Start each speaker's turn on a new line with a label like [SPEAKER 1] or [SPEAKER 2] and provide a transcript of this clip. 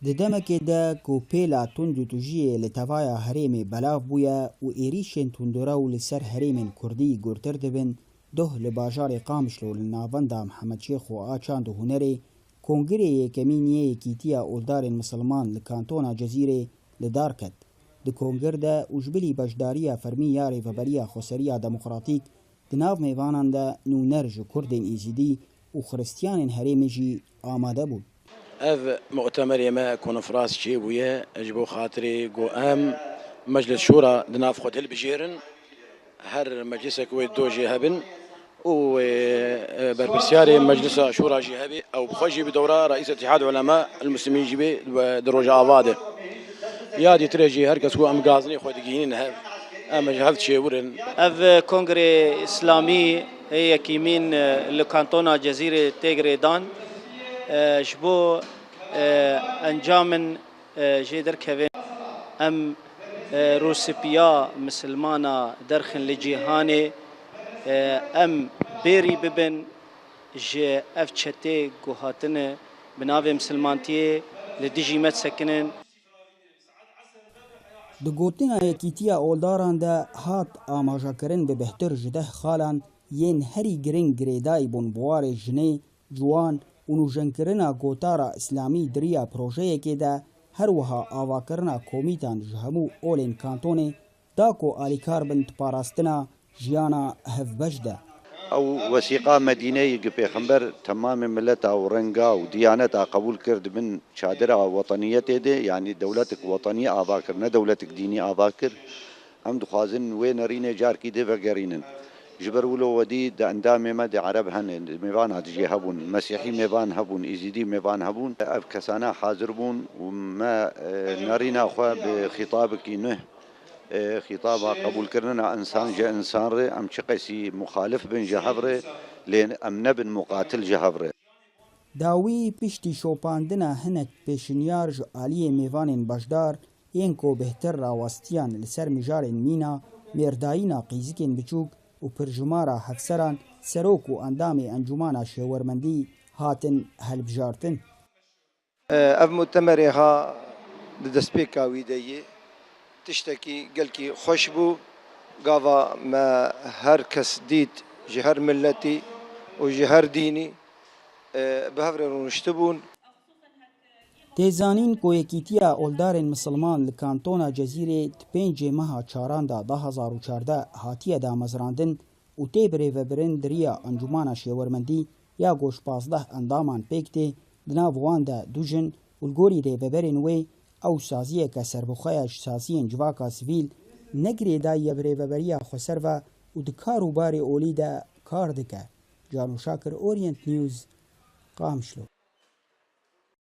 [SPEAKER 1] Di demekê de ku pêla tund û tujiyê li tevaya herêmê belav bûye û êrişên tundrew li ser herêmên Kurdî gurtir dibin, doh li bajarê Qamişlo li navenda Mihemedşêx û Açand û Hunerê Kongirê Yekemîn yê Yekîtiya Oldarên Misilman li kantona Cezîrê li dar ket. Di kongir de ûjbilî beşdariya fermî ya Rêveberiya Xweseriya Demokratîk di nav mêvanan de nûner ji Kurdên Êzidî û Xristiyanên herêmê jî amade bûn.
[SPEAKER 2] ev mu'temerê me konferans çêbûye ji bo xatirê got em meclis şûra di nav xwe hilbijêrin her meclisek wê do jê hebin û berpirsyarê meclisa şûra jî hebe ew bi xwe jî bi dewra Reîs Îtîhad Ulema el Muslimîn jî bê di roja ava de. Ya dîtirê jî her kes ku em gazinê xwe digihînin hev em ji hev çêwirin.
[SPEAKER 3] Ev Kongrê İslamî ê Yekîmîn li kantona Cezîrê tê girêdan ji bo encamên jê derkevên em rûsipiya misilmana derxin li cîhanê em bêrî bibin ji ev çetê ku hatine bi navê misilmantiyê li dijî me sekinin.
[SPEAKER 1] Di gotina Yekîtiya Oldaran de hat amajekirin bi bihtir ji deh xalan yên herî giring girêdayî bûn buwarê jinê, ciwan û nûjenkirina gotara İslamî diriya projeyekê de her wiha avakirina komîtan ji hemû olên kantonê da ku alîkar bin di parastina jiyana hevbeş de.
[SPEAKER 4] او وثیقه مدینه که پیغمبر تمام ملت و رنگ و دیانت قبول کرد من چادر وطنیت ده یعنی دولت وطنی آبا کرد نه دولت دینی آبا کرد هم دخوازن و نرینه جار کی ده وگرینن جبر ولو ودی د اندام ما د عرب هن میوان هدجی هبون مسیحی میوان هبون ایزیدی میوان هبون اب کسانه حاضر بون و ما نرینا خو به خطاب کی نه خطابها قبول كرنا انسان جا انسان ري ام چقسي مخالف بن جهبره لين ام نبن مقاتل جهبره
[SPEAKER 1] داوی پشتی شوپاندنا hinek pêşinyar ji aliyê mêvanên beşdar yên ku bihtir rawastiyan li ser mijarên mîna, mêrdayîna qîzikên biçûk û pirjimara hevseran serok û endamê encûmana şêwermendî hatin helbijartin.
[SPEAKER 5] ev mutemerê ha di destpêka wî de yê tiştekî gelkî xweş bû gava me her kes dît ji her milletî û ji her dînî bi hev re rûniştibûn.
[SPEAKER 1] Têzanîn ku Yekîtiya Oldarên Misilman li kantona Cezîrê di pêncê meha çaran da 2014 hatiye damezrandin û tê bi rêvebirin diriya encûmana şêwermendî ya goş 15 endaman pêk tê di nav wan de du jin û li gorî rêveberên wê ew saziyeke serbixweya ji saziyên civaka sivîl ne girêdayî bi rêveberiya xweser ve û di kar û barê olî de kar dike. Canû Şakir, Orient News, Qamişlo.